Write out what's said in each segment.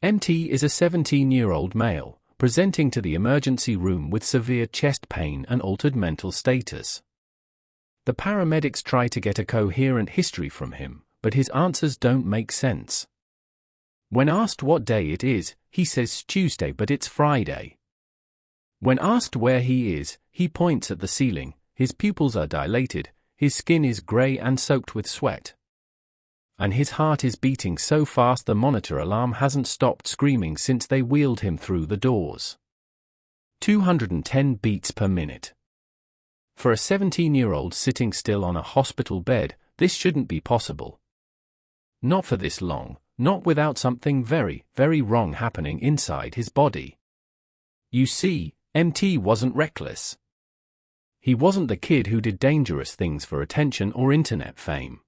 MT is a 17-year-old male, presenting to the emergency room with severe chest pain and altered mental status. The paramedics try to get a coherent history from him, but his answers don't make sense. When asked what day it is, he says Tuesday, but it's Friday. When asked where he is, he points at the ceiling. His pupils are dilated, his skin is grey and soaked with sweat. And his heart is beating so fast the monitor alarm hasn't stopped screaming since they wheeled him through the doors. 210 beats per minute. For a 17-year-old sitting still on a hospital bed, this shouldn't be possible. Not for this long, not without something very, very wrong happening inside his body. You see, MT wasn't reckless. He wasn't the kid who did dangerous things for attention or internet fame.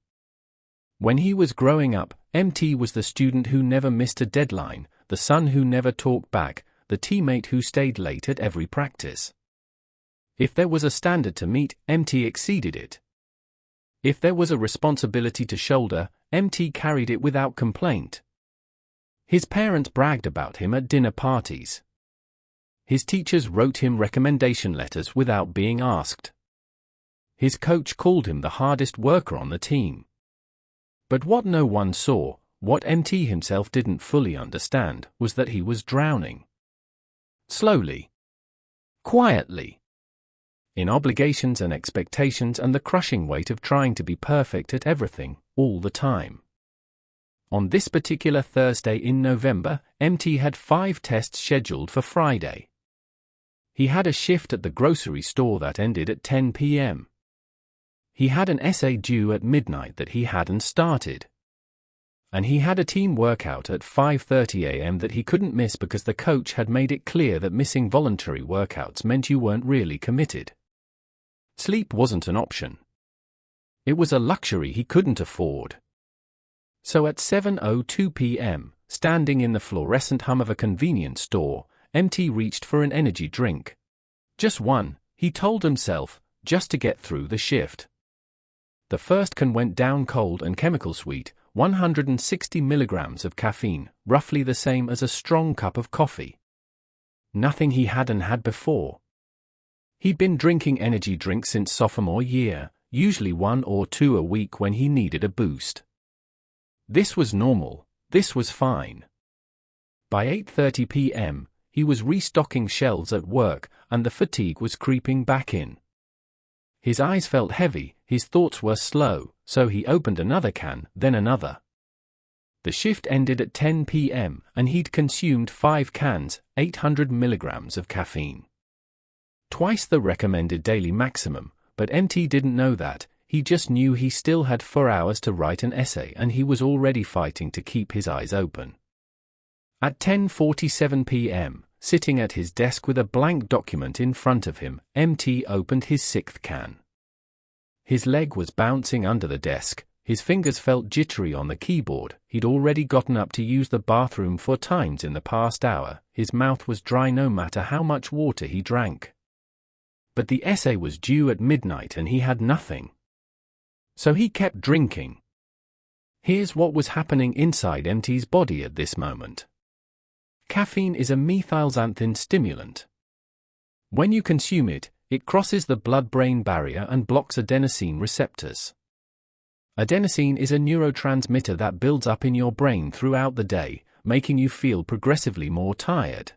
When he was growing up, MT was the student who never missed a deadline, the son who never talked back, the teammate who stayed late at every practice. If there was a standard to meet, MT exceeded it. If there was a responsibility to shoulder, MT carried it without complaint. His parents bragged about him at dinner parties. His teachers wrote him recommendation letters without being asked. His coach called him the hardest worker on the team. But what no one saw, what MT himself didn't fully understand, was that he was drowning. Slowly. Quietly. In obligations and expectations and the crushing weight of trying to be perfect at everything, all the time. On this particular Thursday in November, MT had 5 tests scheduled for Friday. He had a shift at the grocery store that ended at 10 p.m. He had an essay due at midnight that he hadn't started. And he had a team workout at 5:30 a.m. that he couldn't miss because the coach had made it clear that missing voluntary workouts meant you weren't really committed. Sleep wasn't an option. It was a luxury he couldn't afford. So at 7:02 p.m., standing in the fluorescent hum of a convenience store, MT reached for an energy drink. Just one, he told himself, just to get through the shift. The first can went down cold and chemical sweet, 160 milligrams of caffeine, roughly the same as a strong cup of coffee. Nothing he hadn't had before. He'd been drinking energy drinks since sophomore year, usually 1 or 2 a week when he needed a boost. This was normal, this was fine. By 8:30 p.m., he was restocking shelves at work, and the fatigue was creeping back in. His eyes felt heavy, his thoughts were slow, so he opened another can, then another. The shift ended at 10 p.m., and he'd consumed 5 cans, 800 milligrams of caffeine. Twice the recommended daily maximum, but MT didn't know that, he just knew he still had 4 hours to write an essay and he was already fighting to keep his eyes open. At 10:47 p.m., sitting at his desk with a blank document in front of him, MT opened his 6th can. His leg was bouncing under the desk, his fingers felt jittery on the keyboard, he'd already gotten up to use the bathroom 4 times in the past hour, his mouth was dry no matter how much water he drank. But the essay was due at midnight and he had nothing. So he kept drinking. Here's what was happening inside MT's body at this moment. Caffeine is a methylxanthin stimulant. When you consume it, it crosses the blood-brain barrier and blocks adenosine receptors. Adenosine is a neurotransmitter that builds up in your brain throughout the day, making you feel progressively more tired.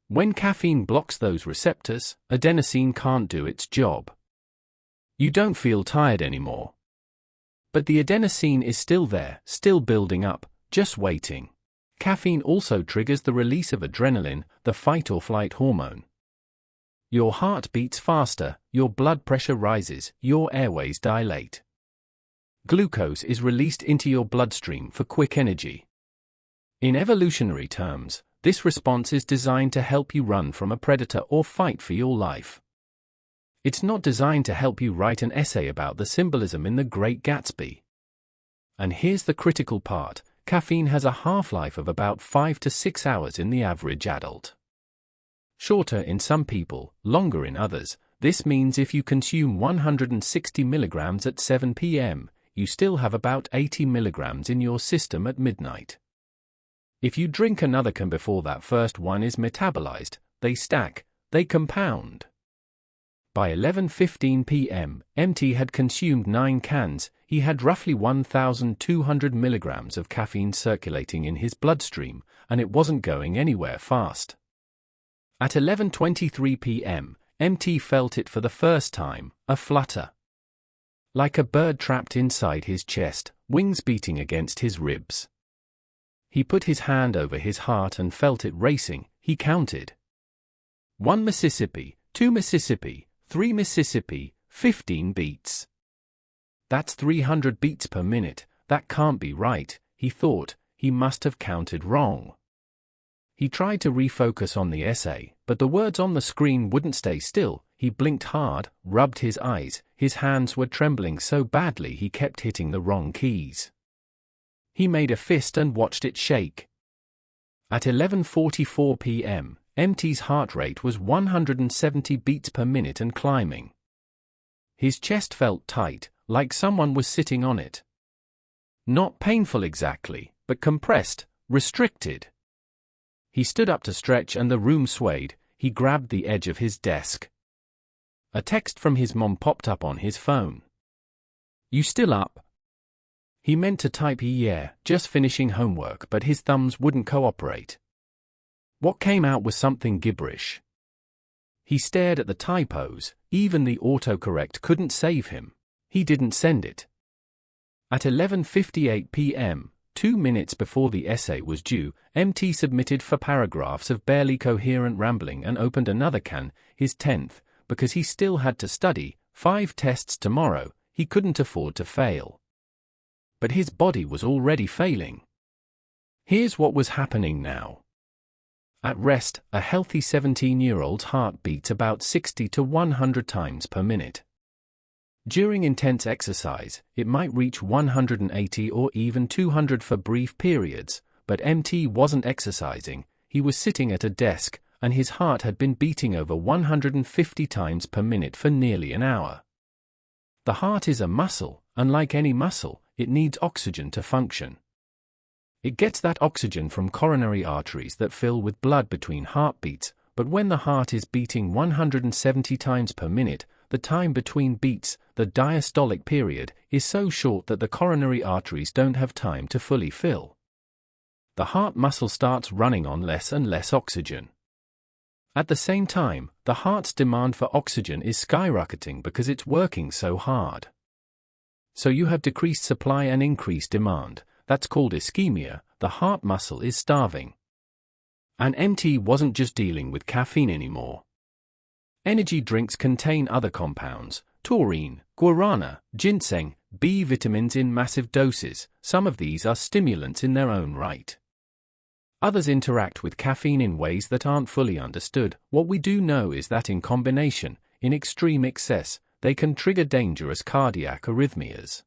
When caffeine blocks those receptors, adenosine can't do its job. You don't feel tired anymore. But the adenosine is still there, still building up, just waiting. Caffeine also triggers the release of adrenaline, the fight-or-flight hormone. Your heart beats faster, your blood pressure rises, your airways dilate. Glucose is released into your bloodstream for quick energy. In evolutionary terms, this response is designed to help you run from a predator or fight for your life. It's not designed to help you write an essay about the symbolism in The Great Gatsby. And here's the critical part. Caffeine has a half-life of about 5 to 6 hours in the average adult. Shorter in some people, longer in others. This means if you consume 160 milligrams at 7 p.m., you still have about 80 milligrams in your system at midnight. If you drink another can before that first one is metabolized, they stack, they compound. By 11:15 p.m., MT had consumed 9 cans. He had roughly 1,200 milligrams of caffeine circulating in his bloodstream, and it wasn't going anywhere fast. At 11:23 p.m., MT felt it for the first time, a flutter. Like a bird trapped inside his chest, wings beating against his ribs. He put his hand over his heart and felt it racing. He counted. 1 Mississippi, 2 Mississippi, 3 Mississippi, 15 beats. That's 300 beats per minute. That can't be right, he thought. He must have counted wrong. He tried to refocus on the essay, but the words on the screen wouldn't stay still. He blinked hard, rubbed his eyes. His hands were trembling so badly he kept hitting the wrong keys. He made a fist and watched it shake. At 11:44 p.m., MT's heart rate was 170 beats per minute and climbing. His chest felt tight, like someone was sitting on it. Not painful exactly, but compressed, restricted. He stood up to stretch and the room swayed. He grabbed the edge of his desk. A text from his mom popped up on his phone. "You still up?" He meant to type "yeah, just finishing homework," but his thumbs wouldn't cooperate. What came out was something gibberish. He stared at the typos. Even the autocorrect couldn't save him. He didn't send it. At 11:58 p.m., 2 minutes before the essay was due, MT submitted 4 paragraphs of barely coherent rambling and opened another can, his 10th, because he still had to study. 5 tests tomorrow. He couldn't afford to fail. But his body was already failing. Here's what was happening now. At rest, a healthy 17-year-old's heart beats about 60 to 100 times per minute. During intense exercise, it might reach 180 or even 200 for brief periods, but MT wasn't exercising. He was sitting at a desk, and his heart had been beating over 150 times per minute for nearly an hour. The heart is a muscle, and like any muscle, it needs oxygen to function. It gets that oxygen from coronary arteries that fill with blood between heartbeats, but when the heart is beating 170 times per minute, the time between beats, the diastolic period, is so short that the coronary arteries don't have time to fully fill. The heart muscle starts running on less and less oxygen. At the same time, the heart's demand for oxygen is skyrocketing because it's working so hard. So you have decreased supply and increased demand. That's called ischemia. The heart muscle is starving. And MT wasn't just dealing with caffeine anymore. Energy drinks contain other compounds: taurine, guarana, ginseng, B vitamins in massive doses. Some of these are stimulants in their own right. Others interact with caffeine in ways that aren't fully understood. What we do know is that in combination, in extreme excess, they can trigger dangerous cardiac arrhythmias.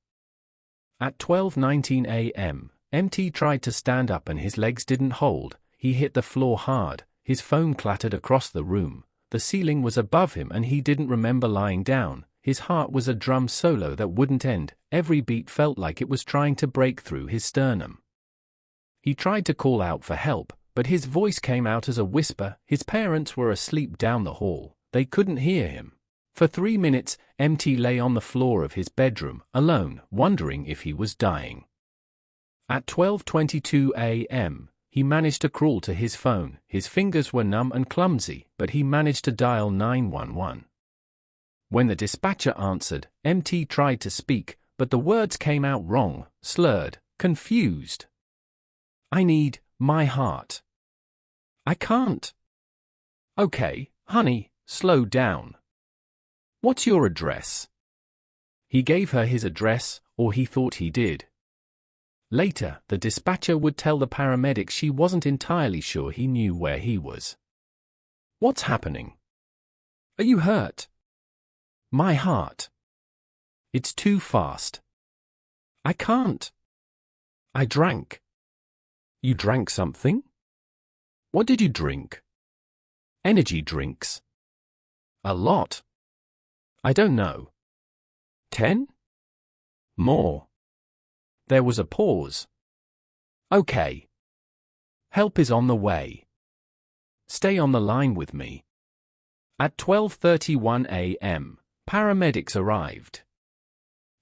At 12:19 a.m., MT tried to stand up and his legs didn't hold. He hit the floor hard. His phone clattered across the room. The ceiling was above him and he didn't remember lying down. His heart was a drum solo that wouldn't end. Every beat felt like it was trying to break through his sternum. He tried to call out for help, but his voice came out as a whisper. His parents were asleep down the hall. They couldn't hear him. For 3 minutes, MT lay on the floor of his bedroom, alone, wondering if he was dying. At 12:22 a.m., he managed to crawl to his phone. His fingers were numb and clumsy, but he managed to dial 911. When the dispatcher answered, MT tried to speak, but the words came out wrong, slurred, confused. "I need my heart. I can't." "Okay, honey, slow down. What's your address?" He gave her his address, or he thought he did. Later, the dispatcher would tell the paramedics she wasn't entirely sure he knew where he was. "What's happening? Are you hurt?" "My heart. It's too fast. I can't. I drank." "You drank something? What did you drink?" "Energy drinks." "A lot." "I don't know. 10? More." There was a pause. "Okay. Help is on the way. Stay on the line with me. At 12:31 a.m., paramedics arrived.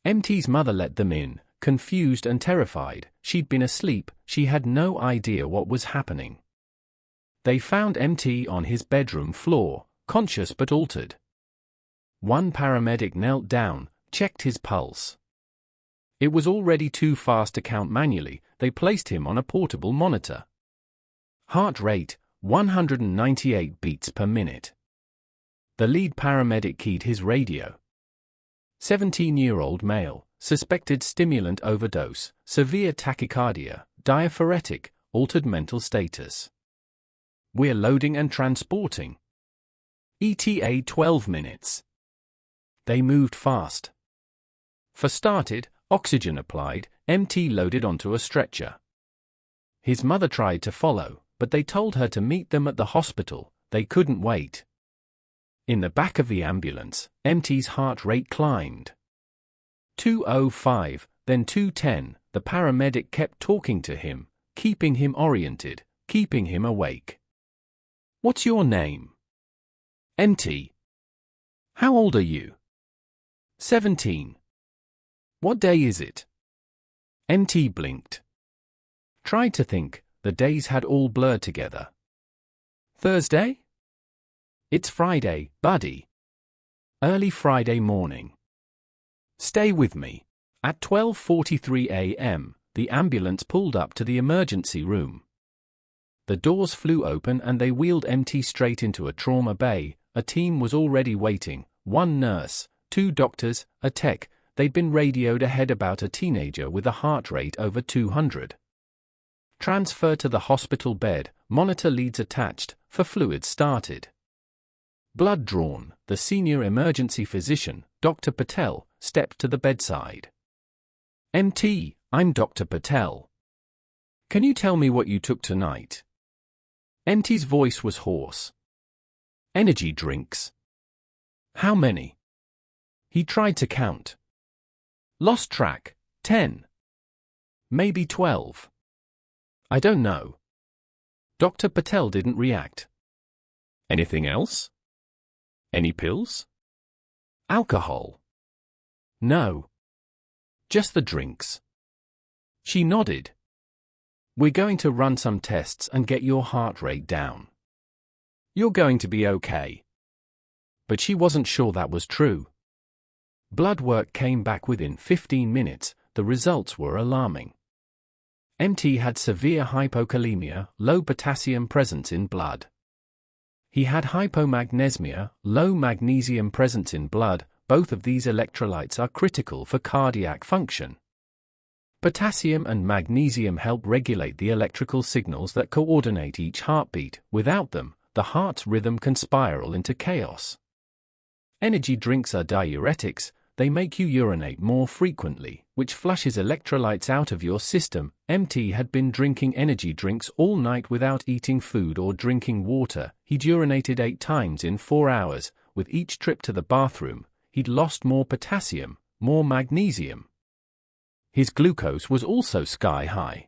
MT's mother let them in, confused and terrified. She'd been asleep, she had no idea what was happening. They found MT on his bedroom floor, conscious but altered. One paramedic knelt down, checked his pulse. It was already too fast to count manually. They placed him on a portable monitor. Heart rate, 198 beats per minute. The lead paramedic keyed his radio. 17-year-old male, suspected stimulant overdose, severe tachycardia, diaphoretic, altered mental status. We're loading and transporting. ETA 12 minutes. They moved fast. For started, oxygen applied, MT loaded onto a stretcher. His mother tried to follow, but they told her to meet them at the hospital. They couldn't wait. In the back of the ambulance, MT's heart rate climbed. 205, then 210. The paramedic kept talking to him, keeping him oriented, keeping him awake. What's your name? MT. How old are you? 17. What day is it? MT blinked. Tried to think, the days had all blurred together. Thursday? It's Friday, buddy. Early Friday morning. Stay with me. At 12:43 a.m., the ambulance pulled up to the emergency room. The doors flew open and they wheeled MT straight into a trauma bay. A team was already waiting, 1 nurse, 2 doctors, a tech. They'd been radioed ahead about a teenager with a heart rate over 200. Transfer to the hospital bed, monitor leads attached, for fluids started. Blood drawn, the senior emergency physician, Dr. Patel, stepped to the bedside. MT, I'm Dr. Patel. Can you tell me what you took tonight? MT's voice was hoarse. Energy drinks. How many? He tried to count. Lost track, 10. Maybe 12. I don't know. Dr. Patel didn't react. Anything else? Any pills? Alcohol? No. Just the drinks. She nodded. We're going to run some tests and get your heart rate down. You're going to be okay. But she wasn't sure that was true. Blood work came back within 15 minutes. The results were alarming. MT had severe hypokalemia, low potassium presence in blood. He had hypomagnesemia, low magnesium presence in blood. Both of these electrolytes are critical for cardiac function. Potassium and magnesium help regulate the electrical signals that coordinate each heartbeat. Without them, the heart's rhythm can spiral into chaos. Energy drinks are diuretics. They make you urinate more frequently, which flushes electrolytes out of your system. MT had been drinking energy drinks all night without eating food or drinking water. He'd urinated 8 times in 4 hours. With each trip to the bathroom, he'd lost more potassium, more magnesium. His glucose was also sky high.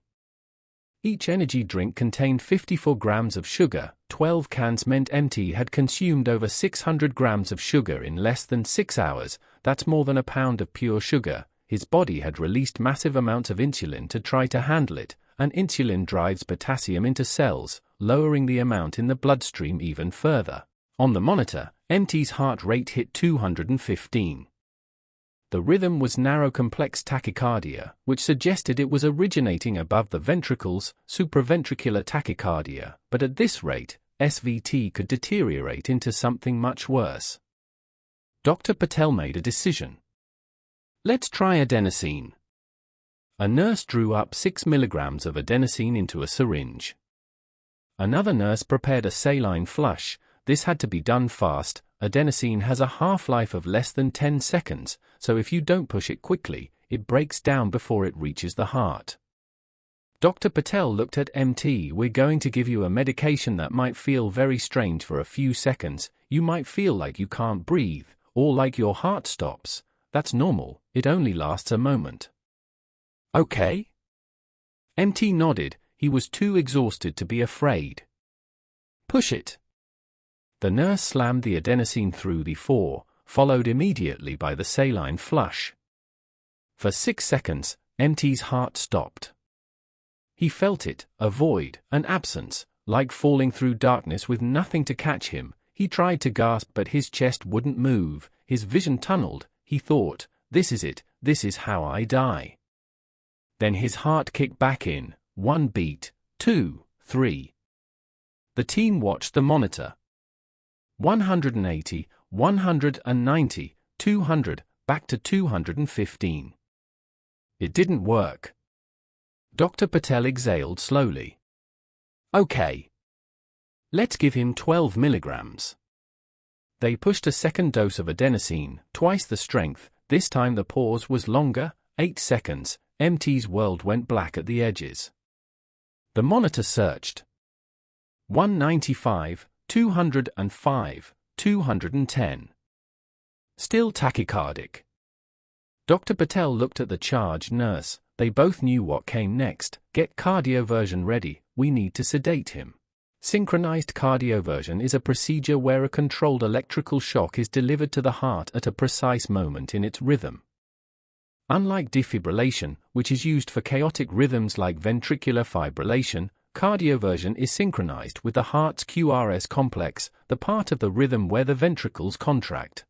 Each energy drink contained 54 grams of sugar. 12 cans meant MT had consumed over 600 grams of sugar in less than 6 hours. That's more than a pound of pure sugar. His body had released massive amounts of insulin to try to handle it, and insulin drives potassium into cells, lowering the amount in the bloodstream even further. On the monitor, MT's heart rate hit 215. The rhythm was narrow complex tachycardia, which suggested it was originating above the ventricles, supraventricular tachycardia, but at this rate, SVT could deteriorate into something much worse. Dr. Patel made a decision. Let's try adenosine. A nurse drew up 6 milligrams of adenosine into a syringe. Another nurse prepared a saline flush. This had to be done fast. Adenosine has a half-life of less than 10 seconds, so if you don't push it quickly, it breaks down before it reaches the heart. Dr. Patel looked at MT. We're going to give you a medication that might feel very strange for a few seconds. You might feel like you can't breathe, or like your heart stops. That's normal, it only lasts a moment. Okay? MT nodded. he was too exhausted to be afraid. Push it. The nurse slammed the adenosine through the 4, followed immediately by the saline flush. For 6 seconds, MT's heart stopped. He felt it, a void, an absence, like falling through darkness with nothing to catch him. He tried to gasp but his chest wouldn't move, his vision tunneled. He thought, this is it, this is how I die. Then his heart kicked back in, 1 beat, 2, 3. The team watched the monitor. 180, 190, 200, back to 215. It didn't work. Dr. Patel exhaled slowly. Okay. Let's give him 12 milligrams. They pushed a second dose of adenosine, twice the strength. This time the pause was longer, 8 seconds. MT's world went black at the edges. The monitor searched. 195, 205, 210. Still tachycardic. Dr. Patel looked at the charge nurse. They both knew what came next. Get cardioversion ready, we need to sedate him. Synchronized cardioversion is a procedure where a controlled electrical shock is delivered to the heart at a precise moment in its rhythm. Unlike defibrillation, which is used for chaotic rhythms like ventricular fibrillation, cardioversion is synchronized with the heart's QRS complex, the part of the rhythm where the ventricles contract.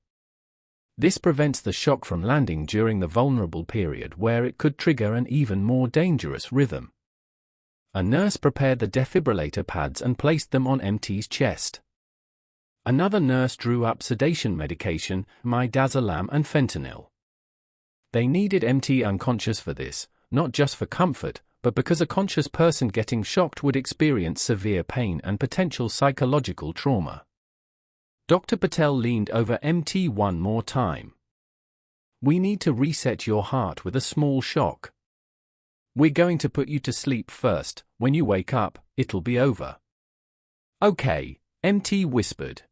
This prevents the shock from landing during the vulnerable period where it could trigger an even more dangerous rhythm. A nurse prepared the defibrillator pads and placed them on MT's chest. Another nurse drew up sedation medication, midazolam and fentanyl. They needed MT unconscious for this, not just for comfort, but because a conscious person getting shocked would experience severe pain and potential psychological trauma. Dr. Patel leaned over MT one more time. We need to reset your heart with a small shock. We're going to put you to sleep first. When you wake up, it'll be over. Okay, MT whispered.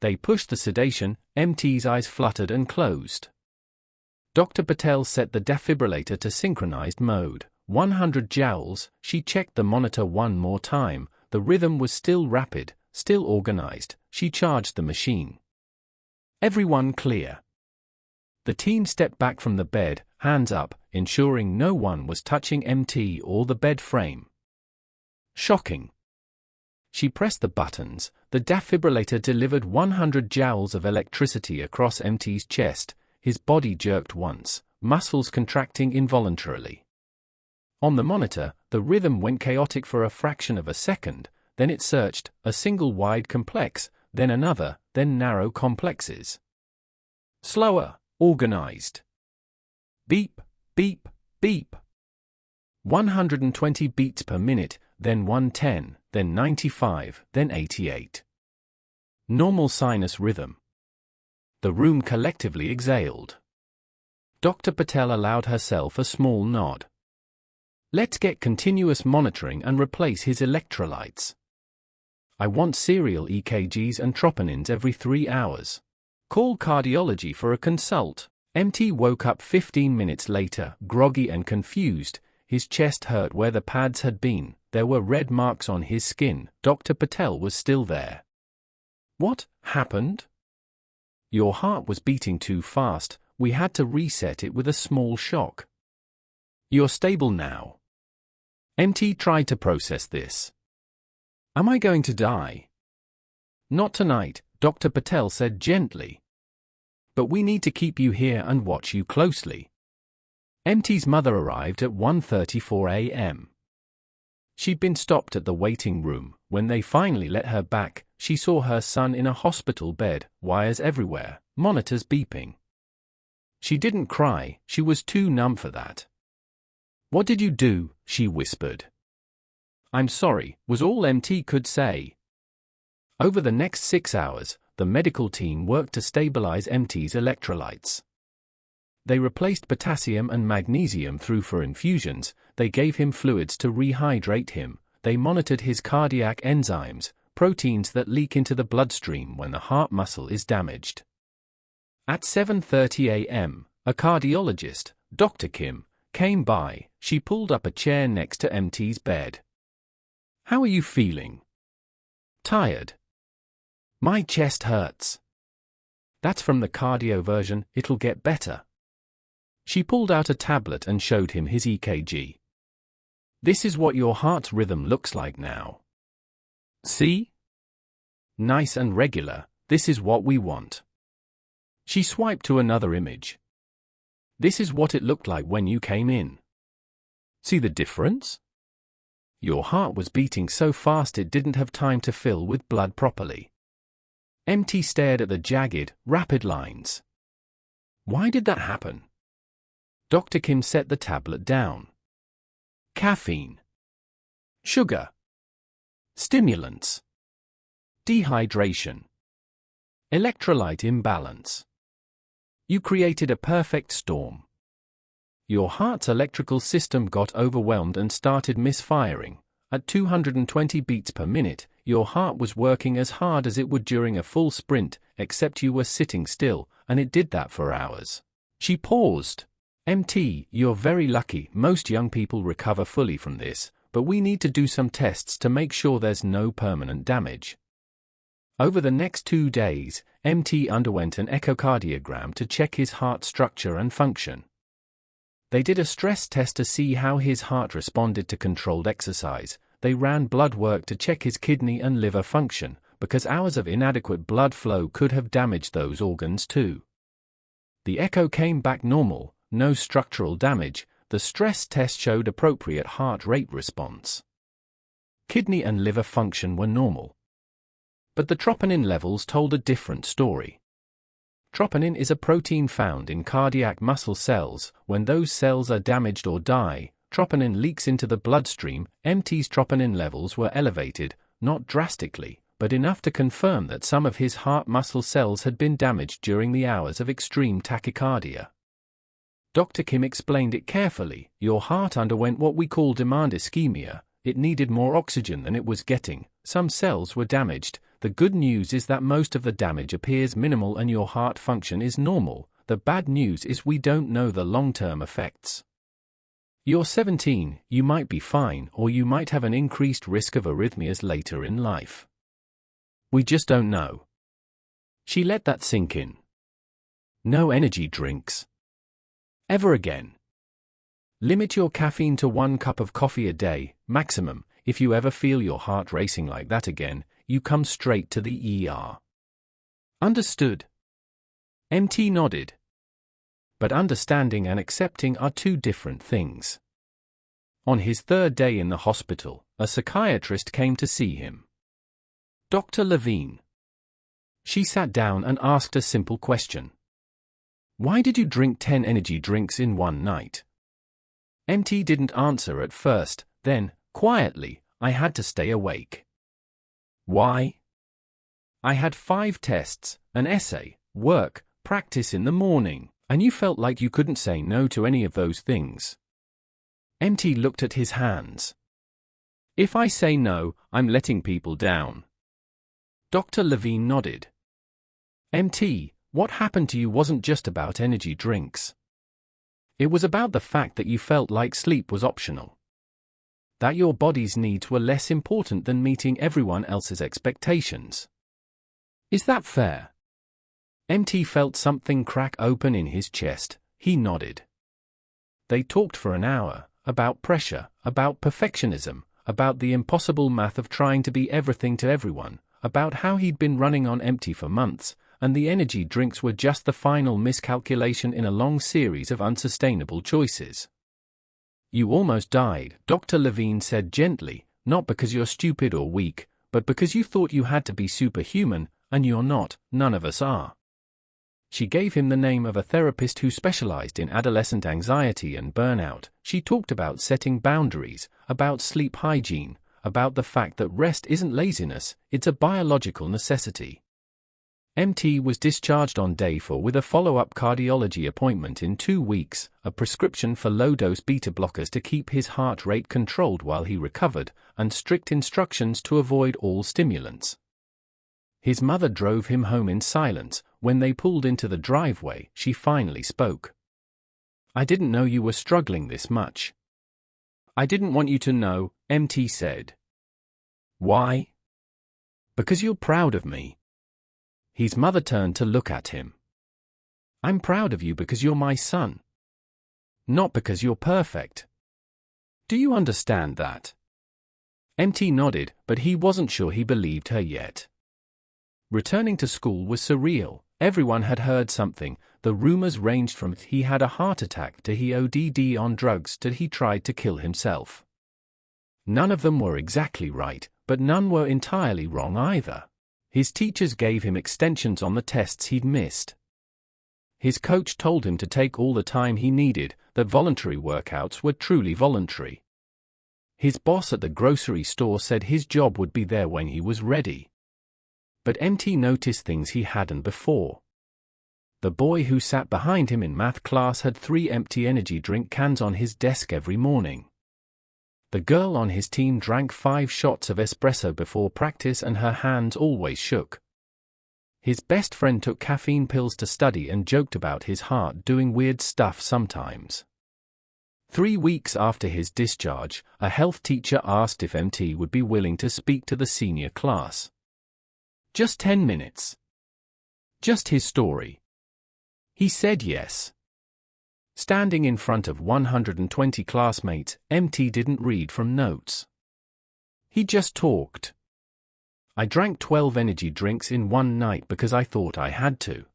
They pushed the sedation. MT's eyes fluttered and closed. Dr. Patel set the defibrillator to synchronized mode. 100 joules. She checked the monitor one more time. The rhythm was still rapid, still organized. She charged the machine. Everyone clear. The team stepped back from the bed, hands up, ensuring no one was touching MT or the bed frame. Shocking. She pressed the buttons. The defibrillator delivered 100 joules of electricity across MT's chest. His body jerked once, muscles contracting involuntarily. On the monitor, the rhythm went chaotic for a fraction of a second, then it searched, a single wide complex, then another, then narrow complexes. Slower, organized. Beep, beep, beep. 120 beats per minute, then 110, then 95, then 88. Normal sinus rhythm. The room collectively exhaled. Dr. Patel allowed herself a small nod. Let's get continuous monitoring and replace his electrolytes. I want serial EKGs and troponins every 3 hours. Call cardiology for a consult. MT woke up 15 minutes later, groggy and confused. His chest hurt where the pads had been. There were red marks on his skin. Dr. Patel was still there. What happened? Your heart was beating too fast. We had to reset it with a small shock. You're stable now. MT tried to process this. Am I going to die? Not tonight, Dr. Patel said gently. But we need to keep you here and watch you closely. MT's mother arrived at 1:34 a.m. She'd been stopped at the waiting room. When they finally let her back, she saw her son in a hospital bed, wires everywhere, monitors beeping. She didn't cry, she was too numb for that. What did you do? She whispered. I'm sorry, was all MT could say. Over the next 6 hours, the medical team worked to stabilize MT's electrolytes. They replaced potassium and magnesium through for infusions, they gave him fluids to rehydrate him, they monitored his cardiac enzymes, proteins that leak into the bloodstream when the heart muscle is damaged. At 7:30 a.m., a cardiologist, Dr. Kim, came by, she pulled up a chair next to MT's bed. "How are you feeling?" "Tired. My chest hurts." "That's from the cardio version, it'll get better." She pulled out a tablet and showed him his EKG. "This is what your heart's rhythm looks like now. See? Nice and regular, this is what we want." She swiped to another image. "This is what it looked like when you came in. See the difference? Your heart was beating so fast it didn't have time to fill with blood properly." MT stared at the jagged, rapid lines. "Why did that happen?" Dr. Kim set the tablet down. "Caffeine. Sugar. Stimulants. Dehydration. Electrolyte imbalance. You created a perfect storm. Your heart's electrical system got overwhelmed and started misfiring. At 220 beats per minute, your heart was working as hard as it would during a full sprint, except you were sitting still, and it did that for hours." She paused. "MT, you're very lucky. Most young people recover fully from this, but we need to do some tests to make sure there's no permanent damage." Over the next 2 days, MT underwent an echocardiogram to check his heart structure and function. They did a stress test to see how his heart responded to controlled exercise. They ran blood work to check his kidney and liver function, because hours of inadequate blood flow could have damaged those organs too. The echo came back normal, no structural damage. The stress test showed appropriate heart rate response. Kidney and liver function were normal. But the troponin levels told a different story. Troponin is a protein found in cardiac muscle cells. When those cells are damaged or die, troponin leaks into the bloodstream. MT's troponin levels were elevated, not drastically, but enough to confirm that some of his heart muscle cells had been damaged during the hours of extreme tachycardia. Dr. Kim explained it carefully. "Your heart underwent what we call demand ischemia. It needed more oxygen than it was getting. Some cells were damaged. The good news is that most of the damage appears minimal and your heart function is normal. The bad news is we don't know the long-term effects. You're 17, you might be fine, or you might have an increased risk of arrhythmias later in life. We just don't know." She let that sink in. "No energy drinks. Ever again. Limit your caffeine to 1 cup of coffee a day, maximum. If you ever feel your heart racing like that again, you come straight to the ER." "Understood." MT nodded. But understanding and accepting are two different things. On his 3rd day in the hospital, a psychiatrist came to see him. Dr. Levine. She sat down and asked a simple question. "Why did you drink 10 energy drinks in one night?" MT didn't answer at first, then, quietly, "I had to stay awake." "Why?" "I had 5 tests, an essay, work, practice in the morning, and you felt like you couldn't say no to any of those things." MT looked at his hands. "If I say no, I'm letting people down." Dr. Levine nodded. "MT, what happened to you wasn't just about energy drinks. It was about the fact that you felt like sleep was optional. That your body's needs were less important than meeting everyone else's expectations. Is that fair?" MT felt something crack open in his chest. He nodded. They talked for an hour, about pressure, about perfectionism, about the impossible math of trying to be everything to everyone, about how he'd been running on empty for months, and the energy drinks were just the final miscalculation in a long series of unsustainable choices. "You almost died," Dr. Levine said gently, "not because you're stupid or weak, but because you thought you had to be superhuman, and you're not, none of us are." She gave him the name of a therapist who specialized in adolescent anxiety and burnout. She talked about setting boundaries, about sleep hygiene, about the fact that rest isn't laziness, it's a biological necessity. MT was discharged on day 4 with a follow-up cardiology appointment in 2 weeks, a prescription for low-dose beta blockers to keep his heart rate controlled while he recovered, and strict instructions to avoid all stimulants. His mother drove him home in silence. When they pulled into the driveway, she finally spoke. I didn't know you were struggling this much. I didn't want you to know, MT said. Why? Because you're proud of me. His mother turned to look at him. I'm proud of you because you're my son. Not because you're perfect. Do you understand that? MT nodded, but he wasn't sure he believed her yet. Returning to school was surreal. Everyone had heard something. The rumors ranged from he had a heart attack to he OD'd on drugs to he tried to kill himself. None of them were exactly right, but none were entirely wrong either. His teachers gave him extensions on the tests he'd missed. His coach told him to take all the time he needed, that voluntary workouts were truly voluntary. His boss at the grocery store said his job would be there when he was ready. But MT noticed things he hadn't before. The boy who sat behind him in math class had 3 empty energy drink cans on his desk every morning. The girl on his team drank 5 shots of espresso before practice and her hands always shook. His best friend took caffeine pills to study and joked about his heart doing weird stuff sometimes. 3 weeks after his discharge, a health teacher asked if MT would be willing to speak to the senior class. Just 10 minutes. Just his story. He said yes. Standing in front of 120 classmates, MT didn't read from notes. He just talked. I drank 12 energy drinks in one night because I thought I had to.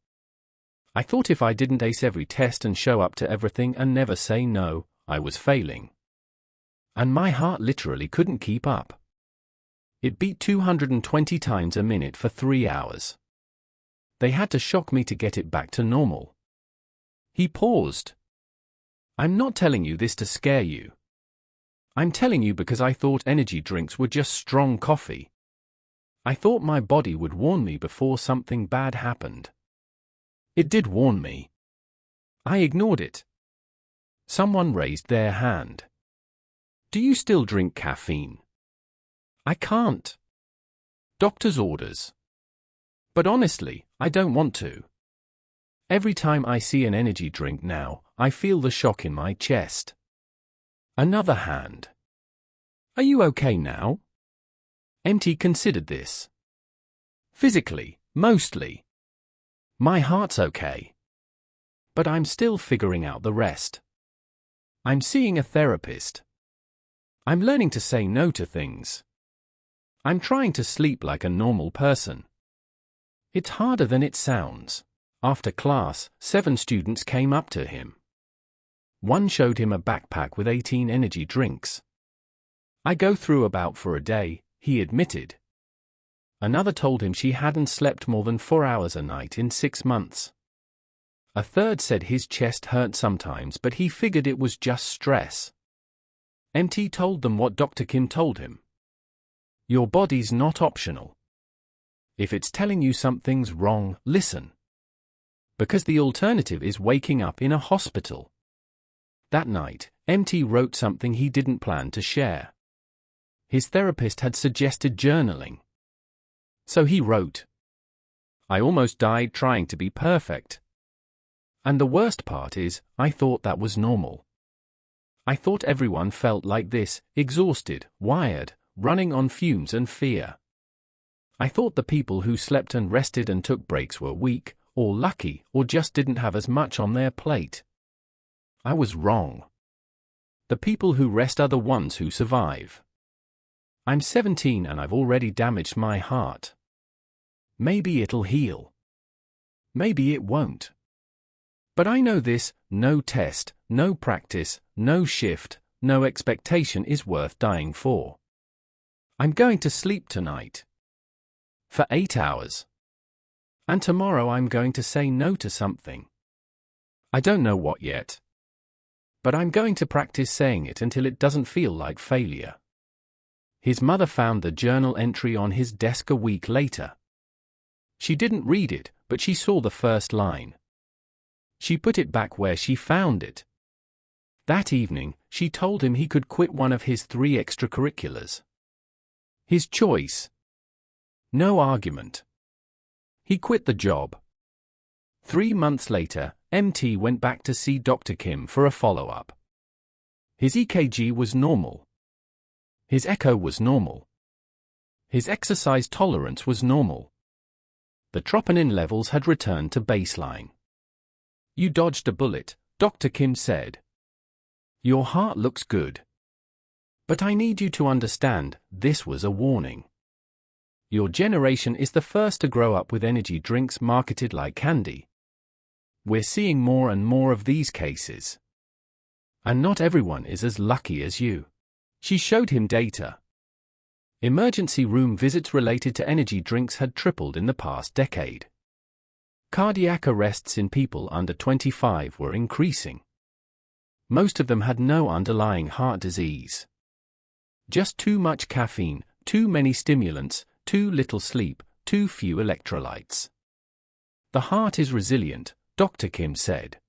I thought if I didn't ace every test and show up to everything and never say no, I was failing. And my heart literally couldn't keep up. It beat 220 times a minute for 3 hours. They had to shock me to get it back to normal. He paused. I'm not telling you this to scare you. I'm telling you because I thought energy drinks were just strong coffee. I thought my body would warn me before something bad happened. It did warn me. I ignored it. Someone raised their hand. Do you still drink caffeine? I can't. Doctor's orders. But honestly, I don't want to. Every time I see an energy drink now, I feel the shock in my chest. Another hand. Are you okay now? MT considered this. Physically, mostly. My heart's okay. But I'm still figuring out the rest. I'm seeing a therapist. I'm learning to say no to things. I'm trying to sleep like a normal person. It's harder than it sounds. After class, 7 students came up to him. One showed him a backpack with 18 energy drinks. I go through about for a day, he admitted. Another told him she hadn't slept more than 4 hours a night in 6 months. A third said his chest hurt sometimes but he figured it was just stress. MT told them what Dr. Kim told him. Your body's not optional. If it's telling you something's wrong, listen. Because the alternative is waking up in a hospital. That night, MT wrote something he didn't plan to share. His therapist had suggested journaling. So he wrote, I almost died trying to be perfect. And the worst part is, I thought that was normal. I thought everyone felt like this, exhausted, wired, running on fumes and fear. I thought the people who slept and rested and took breaks were weak, or lucky, or just didn't have as much on their plate. I was wrong. The people who rest are the ones who survive. I'm 17 and I've already damaged my heart. Maybe it'll heal. Maybe it won't. But I know this, no test, no practice, no shift, no expectation is worth dying for. I'm going to sleep tonight. For 8 hours. And tomorrow I'm going to say no to something. I don't know what yet. But I'm going to practice saying it until it doesn't feel like failure. His mother found the journal entry on his desk a week later. She didn't read it, but she saw the first line. She put it back where she found it. That evening, she told him he could quit one of his 3 extracurriculars. His choice. No argument. He quit the job. 3 months later, MT went back to see Dr. Kim for a follow-up. His EKG was normal. His echo was normal. His exercise tolerance was normal. The troponin levels had returned to baseline. "You dodged a bullet," Dr. Kim said. "Your heart looks good. But I need you to understand, this was a warning. Your generation is the first to grow up with energy drinks marketed like candy. We're seeing more and more of these cases. And not everyone is as lucky as you." She showed him data. Emergency room visits related to energy drinks had tripled in the past decade. Cardiac arrests in people under 25 were increasing. Most of them had no underlying heart disease. Just too much caffeine, too many stimulants, too little sleep, too few electrolytes. "The heart is resilient," Dr. Kim said.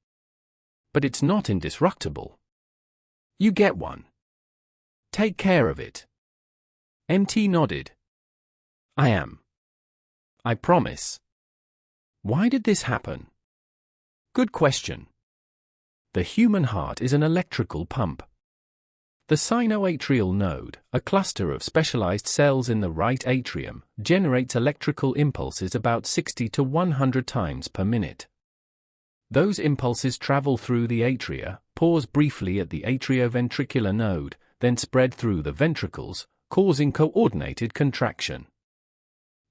"But it's not indestructible. You get one. Take care of it." MT nodded. "I am. I promise." Why did this happen? Good question. The human heart is an electrical pump. The sinoatrial node, a cluster of specialized cells in the right atrium, generates electrical impulses about 60 to 100 times per minute. Those impulses travel through the atria, pause briefly at the atrioventricular node, then spread through the ventricles, causing coordinated contraction.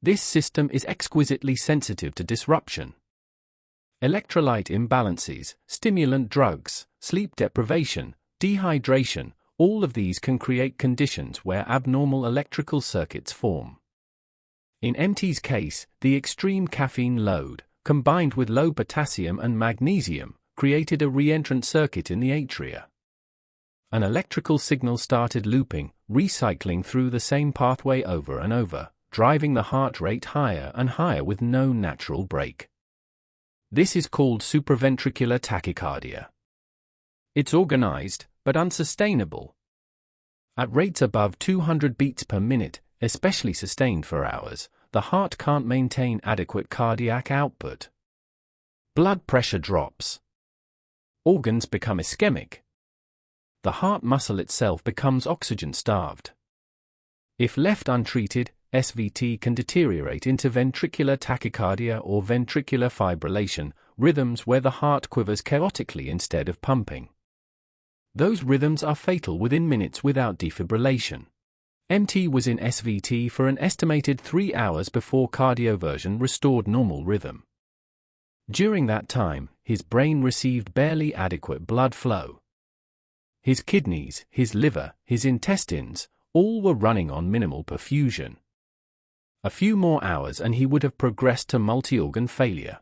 This system is exquisitely sensitive to disruption. Electrolyte imbalances, stimulant drugs, sleep deprivation, dehydration, all of these can create conditions where abnormal electrical circuits form. In MT's case, the extreme caffeine load, combined with low potassium and magnesium, created a reentrant circuit in the atria. An electrical signal started looping, recycling through the same pathway over and over, driving the heart rate higher and higher with no natural break. This is called supraventricular tachycardia. It's organized, but unsustainable. At rates above 200 beats per minute, especially sustained for hours, the heart can't maintain adequate cardiac output. Blood pressure drops. Organs become ischemic. The heart muscle itself becomes oxygen-starved. If left untreated, SVT can deteriorate into ventricular tachycardia or ventricular fibrillation, rhythms where the heart quivers chaotically instead of pumping. Those rhythms are fatal within minutes without defibrillation. MT was in SVT for an estimated 3 hours before cardioversion restored normal rhythm. During that time, his brain received barely adequate blood flow. His kidneys, his liver, his intestines, all were running on minimal perfusion. A few more hours and he would have progressed to multi-organ failure.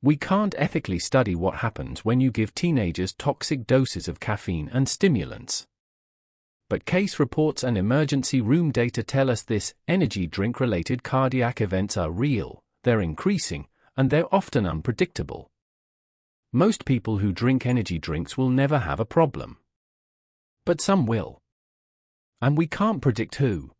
We can't ethically study what happens when you give teenagers toxic doses of caffeine and stimulants. But case reports and emergency room data tell us this: energy drink-related cardiac events are real, they're increasing, and they're often unpredictable. Most people who drink energy drinks will never have a problem. But some will. And we can't predict who.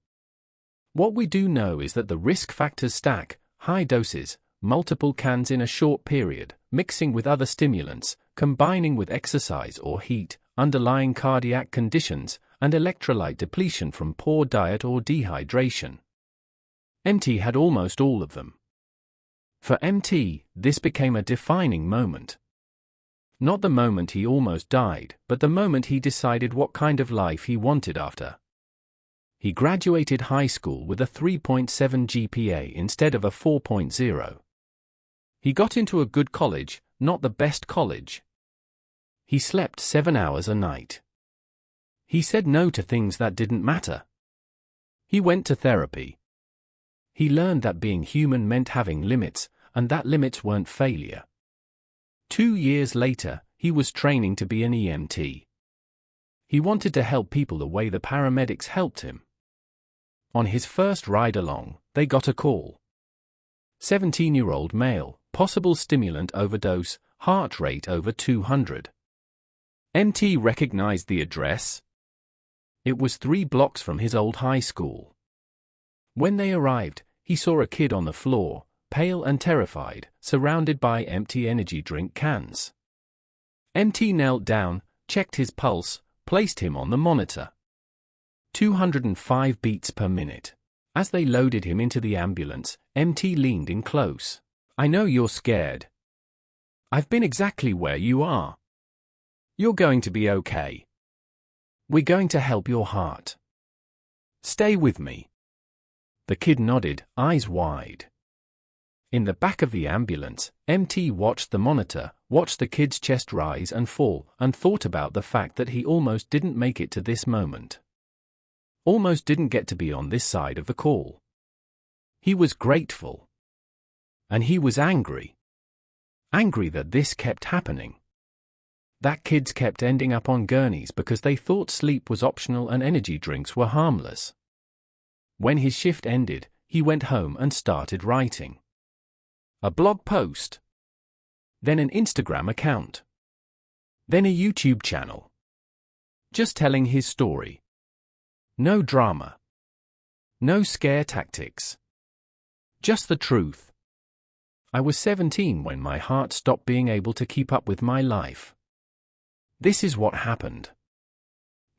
What we do know is that the risk factors stack: high doses, multiple cans in a short period, mixing with other stimulants, combining with exercise or heat, underlying cardiac conditions, and electrolyte depletion from poor diet or dehydration. MT had almost all of them. For MT, this became a defining moment. Not the moment he almost died, but the moment he decided what kind of life he wanted after. He graduated high school with a 3.7 GPA instead of a 4.0. He got into a good college, not the best college. He slept 7 hours a night. He said no to things that didn't matter. He went to therapy. He learned that being human meant having limits, and that limits weren't failure. 2 years later, he was training to be an EMT. He wanted to help people the way the paramedics helped him. On his first ride along, they got a call. 17-year-old male, possible stimulant overdose, heart rate over 200. MT recognized the address. It was 3 blocks from his old high school. When they arrived, he saw a kid on the floor, pale and terrified, surrounded by empty energy drink cans. MT knelt down, checked his pulse, placed him on the monitor. 205 beats per minute. As they loaded him into the ambulance, MT leaned in close. "I know you're scared. I've been exactly where you are. You're going to be okay. We're going to help your heart. Stay with me." The kid nodded, eyes wide. In the back of the ambulance, MT watched the monitor, watched the kid's chest rise and fall, and thought about the fact that he almost didn't make it to this moment. Almost didn't get to be on this side of the call. He was grateful. And he was angry. Angry that this kept happening. That kids kept ending up on gurneys because they thought sleep was optional and energy drinks were harmless. When his shift ended, he went home and started writing. A blog post. Then an Instagram account. Then a YouTube channel. Just telling his story. No drama. No scare tactics. Just the truth. I was 17 when my heart stopped being able to keep up with my life. This is what happened.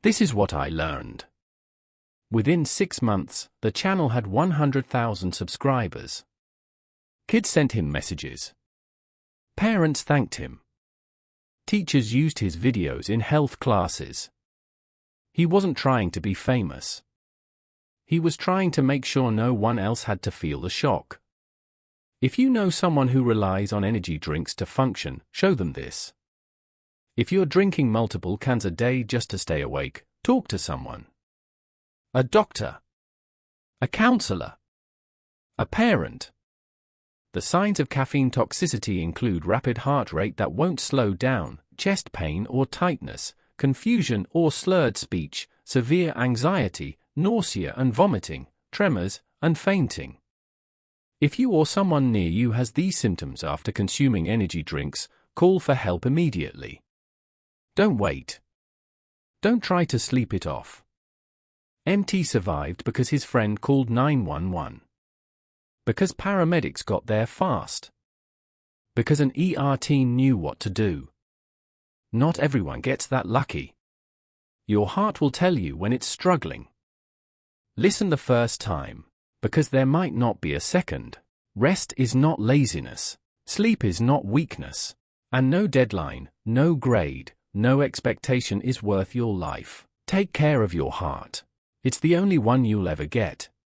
This is what I learned. Within 6 months, the channel had 100,000 subscribers. Kids sent him messages. Parents thanked him. Teachers used his videos in health classes. He wasn't trying to be famous. He was trying to make sure no one else had to feel the shock. If you know someone who relies on energy drinks to function, show them this. If you're drinking multiple cans a day just to stay awake, talk to someone. A doctor. A counselor. A parent. The signs of caffeine toxicity include rapid heart rate that won't slow down, chest pain or tightness, confusion or slurred speech, severe anxiety, nausea and vomiting, tremors, and fainting. If you or someone near you has these symptoms after consuming energy drinks, call for help immediately. Don't wait. Don't try to sleep it off. MT survived because his friend called 911. Because paramedics got there fast. Because an ER team knew what to do. Not everyone gets that lucky. Your heart will tell you when it's struggling. Listen the first time, because there might not be a second. Rest is not laziness. Sleep is not weakness. And no deadline, no grade, no expectation is worth your life. Take care of your heart. It's the only one you'll ever get.